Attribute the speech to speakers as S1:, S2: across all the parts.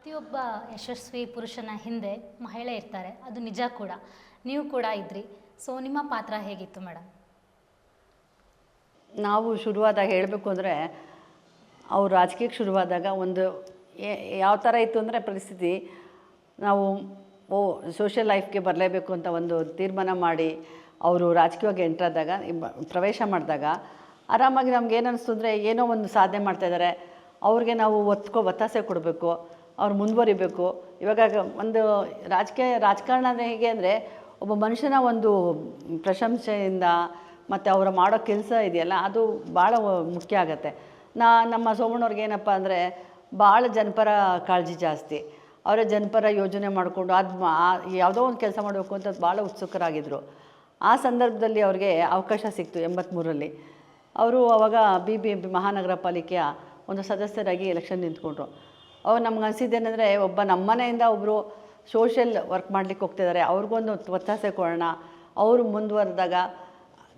S1: ಪ್ರತಿಯೊಬ್ಬ ಯಶಸ್ವಿ ಪುರುಷನ ಹಿಂದೆ ಮಹಿಳೆ ಇರ್ತಾರೆ, ಅದು ನಿಜ ಕೂಡ. ನೀವು ಕೂಡ ಇದ್ರಿ. ಸೊ ನಿಮ್ಮ ಪಾತ್ರ ಹೇಗಿತ್ತು ಮೇಡಮ್?
S2: ನಾವು ಶುರುವಾದಾಗ ಹೇಳಬೇಕು ಅಂದರೆ, ಅವರು ರಾಜಕೀಯಕ್ಕೆ ಶುರುವಾದಾಗ ಒಂದು ಯಾವ ಥರ ಇತ್ತು ಅಂದರೆ ಪರಿಸ್ಥಿತಿ, ನಾವು ಸೋಷಿಯಲ್ ಲೈಫ್ಗೆ ಬರಲೇಬೇಕು ಅಂತ ಒಂದು ತೀರ್ಮಾನ ಮಾಡಿ ಅವರು ರಾಜಕೀಯವಾಗಿ ಎಂಟ್ರಾದಾಗ ಪ್ರವೇಶ ಮಾಡಿದಾಗ ಆರಾಮಾಗಿ ನಮ್ಗೆ ಏನು ಅನ್ನಿಸ್ತು ಅಂದರೆ, ಏನೋ ಒಂದು ಸಾಧನೆ ಮಾಡ್ತಾಯಿದ್ದಾರೆ, ಅವ್ರಿಗೆ ನಾವು ಒತ್ತಾಸೆ ಕೊಡಬೇಕು, ಅವ್ರು ಮುಂದುವರಿಬೇಕು. ಇವಾಗ ಒಂದು ರಾಜಕಾರಣ ಅಂದರೆ ಹೇಗೆ ಅಂದರೆ, ಒಬ್ಬ ಮನುಷ್ಯನ ಒಂದು ಪ್ರಶಂಸೆಯಿಂದ ಮತ್ತು ಅವರ ಮಾಡೋ ಕೆಲಸ ಇದೆಯಲ್ಲ, ಅದು ಭಾಳ ಮುಖ್ಯ ಆಗುತ್ತೆ. ನಮ್ಮ ಸೋಮಣ್ಣವ್ರಿಗೆ ಏನಪ್ಪ ಅಂದರೆ, ಭಾಳ ಜನಪರ ಕಾಳಜಿ ಜಾಸ್ತಿ. ಅವರೇ ಜನಪರ ಯೋಜನೆ ಮಾಡಿಕೊಂಡು ಯಾವುದೋ ಒಂದು ಕೆಲಸ ಮಾಡಬೇಕು ಅಂತ ಭಾಳ ಉತ್ಸುಕರಾಗಿದ್ದರು. ಆ ಸಂದರ್ಭದಲ್ಲಿ ಅವ್ರಿಗೆ ಅವಕಾಶ ಸಿಕ್ತು 83ರಲ್ಲಿ. ಅವರು ಆವಾಗ BBMP ಮಹಾನಗರ ಪಾಲಿಕೆಯ ಒಂದು ಸದಸ್ಯರಾಗಿ ಎಲೆಕ್ಷನ್ ನಿಂತ್ಕೊಂಡ್ರು. ಅವಾಗ ನಮ್ಗೆ ಅನಿಸಿದ್ದೇನೆಂದರೆ, ಒಬ್ಬ ನಮ್ಮ ಮನೆಯಿಂದ ಒಬ್ಬರು ಸೋಷಿಯಲ್ ವರ್ಕ್ ಮಾಡಲಿಕ್ಕೆ ಹೋಗ್ತಿದ್ದಾರೆ, ಅವ್ರಿಗೊಂದು ಒತ್ತಾಸೆ ಕೊಡೋಣ. ಅವರು ಮುಂದುವರೆದಾಗ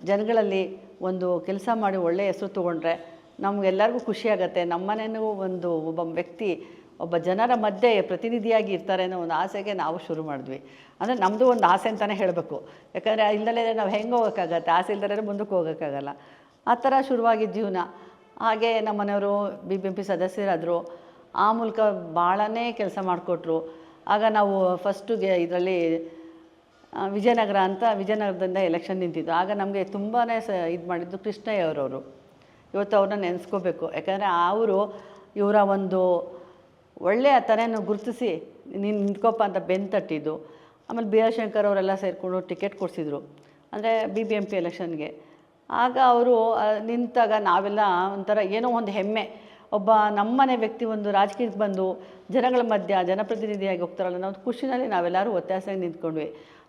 S2: ಜನಗಳಲ್ಲಿ ಒಂದು ಕೆಲಸ ಮಾಡಿ ಒಳ್ಳೆಯ ಹೆಸರು ತೊಗೊಂಡ್ರೆ ನಮಗೆಲ್ಲರಿಗೂ ಖುಷಿಯಾಗತ್ತೆ. ನಮ್ಮ ಮನೆಯೂ ಒಬ್ಬ ವ್ಯಕ್ತಿ ಒಬ್ಬ ಜನರ ಮಧ್ಯೆ ಪ್ರತಿನಿಧಿಯಾಗಿ ಇರ್ತಾರೆ ಅನ್ನೋ ಒಂದು ಆಸೆಗೆ ನಾವು ಶುರು ಮಾಡಿದ್ವಿ. ಅಂದರೆ ನಮ್ಮದು ಒಂದು ಆಸೆ ಅಂತಲೇ ಹೇಳಬೇಕು. ಯಾಕಂದರೆ ಇಲ್ಲದಲೇ ನಾವು ಹೆಂಗೆ ಹೋಗೋಕ್ಕಾಗತ್ತೆ, ಆಸೆ ಇಲ್ಲದೇ ಮುಂದಕ್ಕೆ ಹೋಗೋಕ್ಕಾಗಲ್ಲ. ಆ ಥರ ಶುರುವಾಗಿದ್ದ ಜೀವನ. ಹಾಗೆ ನಮ್ಮ ಮನೆಯವರು BBMP ಸದಸ್ಯರಾದರು. ಆ ಮೂಲಕ ಭಾಳನೇ ಕೆಲಸ ಮಾಡಿಕೊಟ್ರು. ಆಗ ನಾವು ಫಸ್ಟುಗೆ ಇದರಲ್ಲಿ ವಿಜಯನಗರದಿಂದ ಎಲೆಕ್ಷನ್ ನಿಂತಿದ್ದು. ಆಗ ನಮಗೆ ತುಂಬಾ ಇದು ಮಾಡಿದ್ದು ಕೃಷ್ಣಯ್ಯ ಅವರವರು. ಇವತ್ತು ಅವ್ರನ್ನ ನೆನೆಸ್ಕೋಬೇಕು. ಯಾಕಂದರೆ ಇವರ ಒಂದು ಒಳ್ಳೆಯ ತನೆಯನ್ನು ಗುರುತಿಸಿ ನೀನು ನಿಂತ್ಕೊಪ್ಪ ಅಂತ ಬೆನ್ನು ತಟ್ಟಿದ್ದು. ಆಮೇಲೆ BR ಶಂಕರ್ ಅವರೆಲ್ಲ ಸೇರಿಕೊಂಡು ಟಿಕೆಟ್ ಕೊಡಿಸಿದ್ರು, ಅಂದರೆ BBMP ಎಲೆಕ್ಷನ್ಗೆ. ಆಗ ಅವರು ನಿಂತಾಗ ನಾವೆಲ್ಲ ಒಂಥರ ಏನೋ ಒಂದು ಹೆಮ್ಮೆ, ಒಬ್ಬ ನಮ್ಮನೆ ವ್ಯಕ್ತಿ ಒಂದು ರಾಜಕೀಯಕ್ಕೆ ಬಂದು ಜನಗಳ ಮಧ್ಯ ಜನಪ್ರತಿನಿಧಿಯಾಗಿ ಹೋಗ್ತಾರಲ್ಲ, ನಾವು ಖುಷಿನಲ್ಲಿ ನಾವೆಲ್ಲರೂ ಒತ್ತಾಸೆಯಾಗಿ ನಿಂತ್ಕೊಂಡ್ವಿ.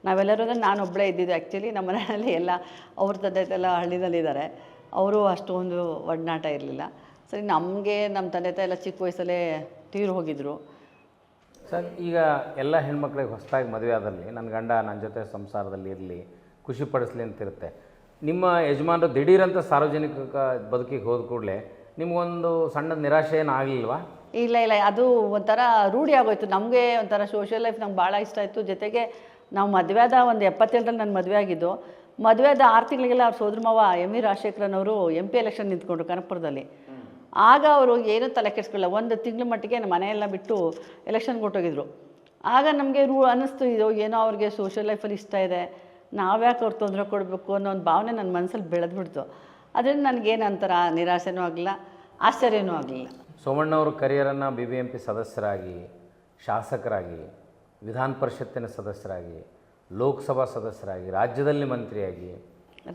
S2: ನಾವೆಲ್ಲರೂ ಅಂದರೆ ನಾನೊಬ್ಬಳೇ ಇದ್ದಿದ್ದು. ಆ್ಯಕ್ಚುಲಿ ನಮ್ಮ ಮನೆಯಲ್ಲಿ ಎಲ್ಲ ಅವ್ರ ತಂದೆ ಎಲ್ಲ ಹಳ್ಳಿನಲ್ಲಿದ್ದಾರೆ. ಅವರು ಅಷ್ಟೊಂದು ಒಡನಾಟ ಇರಲಿಲ್ಲ. ಸರಿ, ನಮ್ಮ ತಂದೆ ತಾಯಿ ಎಲ್ಲ ಚಿಕ್ಕ ವಯಸ್ಸಲ್ಲೇ ತೀರು ಹೋಗಿದ್ದರು.
S3: ಸರ್, ಈಗ ಎಲ್ಲ ಹೆಣ್ಮಕ್ಳಿಗೆ ಹೊಸದಾಗಿ ಮದುವೆ ಆದಲ್ಲಿ ನನ್ನ ಗಂಡ ನನ್ನ ಜೊತೆ ಸಂಸಾರದಲ್ಲಿ ಇರಲಿ, ಖುಷಿ ಪಡಿಸ್ಲಿ ಅಂತಿರುತ್ತೆ. ನಿಮ್ಮ ಯಜಮಾನರು ದಿಢೀರಂತ ಸಾರ್ವಜನಿಕ ಬದುಕಿಗೆ ಹೋದ ಕೂಡಲೇ ನಿಮಗೊಂದು ಸಣ್ಣ ನಿರಾಶೆ ಏನು ಆಗಲಿಲ್ವಾ?
S2: ಇಲ್ಲ, ಅದು ಒಂಥರ ರೂಢಿ ಆಗೋಯ್ತು. ನಮಗೆ ಒಂಥರ ಸೋಷಿಯಲ್ ಲೈಫ್ ನಂಗೆ ಭಾಳ ಇಷ್ಟ ಆಯಿತು. ಜೊತೆಗೆ ನಾವು ಮದುವೆ ಆದ ಒಂದು 77ರಲ್ಲಿ ನಾನು ಮದುವೆ ಆಗಿದ್ದು. ಮದುವೆ ಆದ 6 ತಿಂಗಳಿಗೆಲ್ಲ ಅವ್ರ ಸೋದರ ಮಾವ MV ರಾಜಶೇಖರನವರು MP ಎಲೆಕ್ಷನ್ ನಿಂತ್ಕೊಂಡ್ರು ಕನಕಪುರದಲ್ಲಿ. ಆಗ ಅವರು ಏನೂ ತಲೆ ಕೆಡಿಸ್ಕೊಳ್ಳ, 1 ತಿಂಗಳ ಮಟ್ಟಿಗೆ ನಮ್ಮ ಮನೆಯೆಲ್ಲ ಬಿಟ್ಟು ಎಲೆಕ್ಷನ್ಗೆ ಹೊರಟೋಗಿದ್ರು. ಆಗ ನಮಗೆ ಅನ್ನಿಸ್ತು, ಇದು ಏನೋ ಅವ್ರಿಗೆ ಸೋಷಿಯಲ್ ಲೈಫಲ್ಲಿ ಇಷ್ಟ ಇದೆ, ನಾವ್ಯಾಕೆ ಅವ್ರು ತೊಂದರೆ ಕೊಡಬೇಕು ಅನ್ನೋ ಒಂದು ಭಾವನೆ ನನ್ನ ಮನಸ್ಸಲ್ಲಿ ಬೆಳೆದ್ಬಿಡ್ತು. ಅದರಿಂದ ನನಗೇನು ಅಂತರ ನಿರಾಸೆನೂ ಆಗಲಿಲ್ಲ, ಆಶ್ಚರ್ಯನೂ ಆಗಲಿಲ್ಲ.
S3: ಸೋಮಣ್ಣವರು ಕರಿಯರನ್ನು BBMP ಸದಸ್ಯರಾಗಿ, ಶಾಸಕರಾಗಿ, ವಿಧಾನ ಪರಿಷತ್ತಿನ ಸದಸ್ಯರಾಗಿ, ಲೋಕಸಭಾ ಸದಸ್ಯರಾಗಿ, ರಾಜ್ಯದಲ್ಲಿ ಮಂತ್ರಿಯಾಗಿ,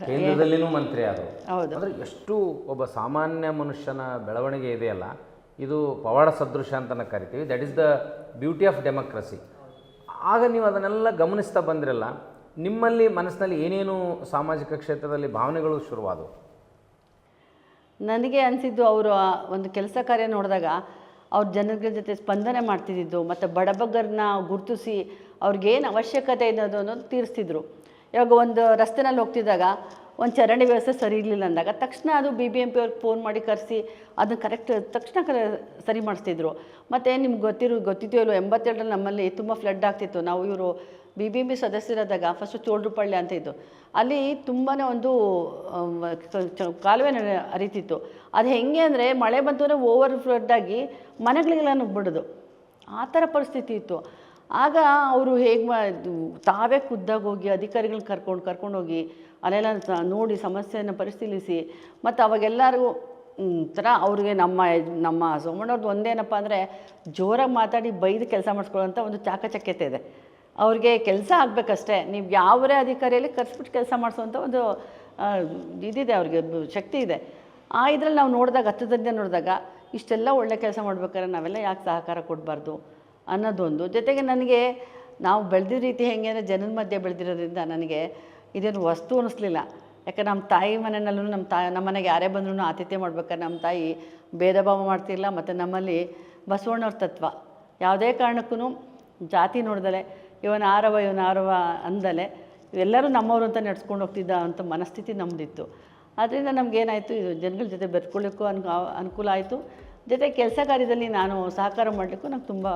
S3: ಕೇಂದ್ರದಲ್ಲಿನೂ ಮಂತ್ರಿ ಆದರು. ಅಂದರೆ ಎಷ್ಟು ಒಬ್ಬ ಸಾಮಾನ್ಯ ಮನುಷ್ಯನ ಬೆಳವಣಿಗೆ ಇದೆಯಲ್ಲ, ಇದು ಪವಾಡ ಸದೃಶ ಅಂತ ಕರಿತೀವಿ. That is the beauty of democracy. ಆಗ ನೀವು ಅದನ್ನೆಲ್ಲ ಗಮನಿಸ್ತಾ ಬಂದಿರಲ್ಲ, ನಿಮ್ಮಲ್ಲಿ ಮನಸ್ಸಿನಲ್ಲಿ ಏನೇನು ಸಾಮಾಜಿಕ ಕ್ಷೇತ್ರದಲ್ಲಿ ಭಾವನೆಗಳು ಶುರುವಾದವು?
S2: ನನಗೆ ಅನಿಸಿದ್ದು, ಅವರು ಒಂದು ಕೆಲಸ ಕಾರ್ಯ ನೋಡಿದಾಗ ಅವ್ರ ಜನಗಳ ಜೊತೆ ಸ್ಪಂದನೆ ಮಾಡ್ತಿದ್ದು, ಮತ್ತು ಬಡಬಗ್ಗರನ್ನ ಗುರುತಿಸಿ ಅವ್ರಿಗೇನು ಅವಶ್ಯಕತೆ ಇದೆ ಅನ್ನೋದು ತೀರಿಸ್ತಿದ್ರು. ಇವಾಗ ಒಂದು ರಸ್ತೆನಲ್ಲಿ ಹೋಗ್ತಿದ್ದಾಗ ಒಂದು ಚರಂಡಿ ವ್ಯವಸ್ಥೆ ಸರಿ ಇರಲಿಲ್ಲ ಅಂದಾಗ ತಕ್ಷಣ ಅದು BBMP ಅವ್ರಿಗೆ ಫೋನ್ ಮಾಡಿ ಕರೆಸಿ ಅದನ್ನು ಕರೆಕ್ಟ್ ತಕ್ಷಣ ಸರಿ ಮಾಡಿಸ್ತಿದ್ರು. ಮತ್ತು ನಿಮ್ಗೆ ಗೊತ್ತಿದೆಯೋ 87ರಲ್ಲಿ ನಮ್ಮಲ್ಲಿ ತುಂಬ ಫ್ಲಡ್ ಆಗ್ತಿತ್ತು. ನಾವು ಇವರು BBMP ಸದಸ್ಯರಾದಾಗ ಫಸ್ಟು ಚೋಳ್ರುಪಳ್ಳಿ ಅಂತ ಇತ್ತು, ಅಲ್ಲಿ ತುಂಬಾ ಒಂದು ಕಾಲುವೆ ಹರಿತಿತ್ತು. ಅದು ಹೆಂಗೆ ಅಂದರೆ, ಮಳೆ ಬಂತು ಅಂದರೆ ಓವರ್ ಫ್ಲಡ್ಡಾಗಿ ಮನೆಗಳಿಗೆಲ್ಲ ನುಗ್ಬಿಡೋದು, ಆ ಥರ ಪರಿಸ್ಥಿತಿ ಇತ್ತು. ಆಗ ಅವರು ತಾವೇ ಖುದ್ದಾಗಿ ಹೋಗಿ ಅಧಿಕಾರಿಗಳನ್ನ ಕರ್ಕೊಂಡೋಗಿ ಅಲ್ಲೆಲ್ಲ ನೋಡಿ ಸಮಸ್ಯೆಯನ್ನು ಪರಿಶೀಲಿಸಿ, ಮತ್ತು ಅವಾಗೆಲ್ಲರಿಗೂ ಥರ ಅವ್ರಿಗೆ ನಮ್ಮ ಸೋಮಣ್ಣವ್ರದ್ದು ಒಂದೇನಪ್ಪ ಅಂದರೆ, ಜೋರಾಗಿ ಮಾತಾಡಿ ಬೈದು ಕೆಲಸ ಮಾಡಿಸ್ಕೊಳ್ಳೋಂಥ ಒಂದು ಚಾಕಚಕ್ಯತೆ ಇದೆ. ಅವ್ರಿಗೆ ಕೆಲಸ ಆಗಬೇಕಷ್ಟೇ, ನೀವು ಯಾವರೇ ಅಧಿಕಾರಿಯಲ್ಲಿ ಕರೆಸ್ಬಿಟ್ಟು ಕೆಲಸ ಮಾಡಿಸೋವಂಥ ಒಂದು ಇದಿದೆ, ಅವ್ರಿಗೆ ಶಕ್ತಿ ಇದೆ. ಇದರಲ್ಲಿ ನಾವು ನೋಡಿದಾಗ, ಹತ್ತದಿಂದ ನೋಡಿದಾಗ, ಇಷ್ಟೆಲ್ಲ ಒಳ್ಳೆ ಕೆಲಸ ಮಾಡ್ಬೇಕಾದ್ರೆ ನಾವೆಲ್ಲ ಯಾಕೆ ಸಹಕಾರ ಕೊಡಬಾರ್ದು ಅನ್ನೋದೊಂದು. ಜೊತೆಗೆ ನನಗೆ ನಾವು ಬೆಳೆದಿದ್ದ ರೀತಿ ಹೆಂಗೆ ಅಂದರೆ, ಜನರ ಮಧ್ಯೆ ಬೆಳೆದಿರೋದ್ರಿಂದ ನನಗೆ ಇದೇನು ವಸ್ತು ಅನ್ನಿಸ್ಲಿಲ್ಲ. ಯಾಕಂದ್ರೆ ನಮ್ಮ ತಾಯಿ ಮನೆಯಲ್ಲೂ ನಮ್ಮ ಮನೆಗೆ ಯಾರೇ ಬಂದ್ರೂ ಆತಿಥ್ಯ ಮಾಡ್ಬೇಕಾದ್ರೆ ನಮ್ಮ ತಾಯಿ ಭೇದ ಭಾವ ಮಾಡ್ತಿರಲಿಲ್ಲ. ಮತ್ತು ನಮ್ಮಲ್ಲಿ ಬಸವಣ್ಣವ್ರ ತತ್ವ, ಯಾವುದೇ ಕಾರಣಕ್ಕೂ ಜಾತಿ ನೋಡ್ದಲೆ ಇವನ ಆರವ ಅಂದಲೆ ಎಲ್ಲರೂ ನಮ್ಮವರು ಅಂತ ನಡೆಸ್ಕೊಂಡು ಹೋಗ್ತಿದ್ದ ಅಂಥ ಮನಸ್ಥಿತಿ ನಮ್ಮದಿತ್ತು. ಆದ್ದರಿಂದ ನಮಗೇನಾಯಿತು, ಇದು ಜನಗಳ ಜೊತೆ ಬೆರ್ಕೊಳ್ಳಿಕ್ಕೂ ಅನುಕೂಲ ಆಯಿತು. ಜೊತೆ ಕೆಲಸ ಕಾರ್ಯದಲ್ಲಿ ನಾನು ಸಹಕಾರ ಮಾಡಲಿಕ್ಕೂ ನಂಗೆ ತುಂಬ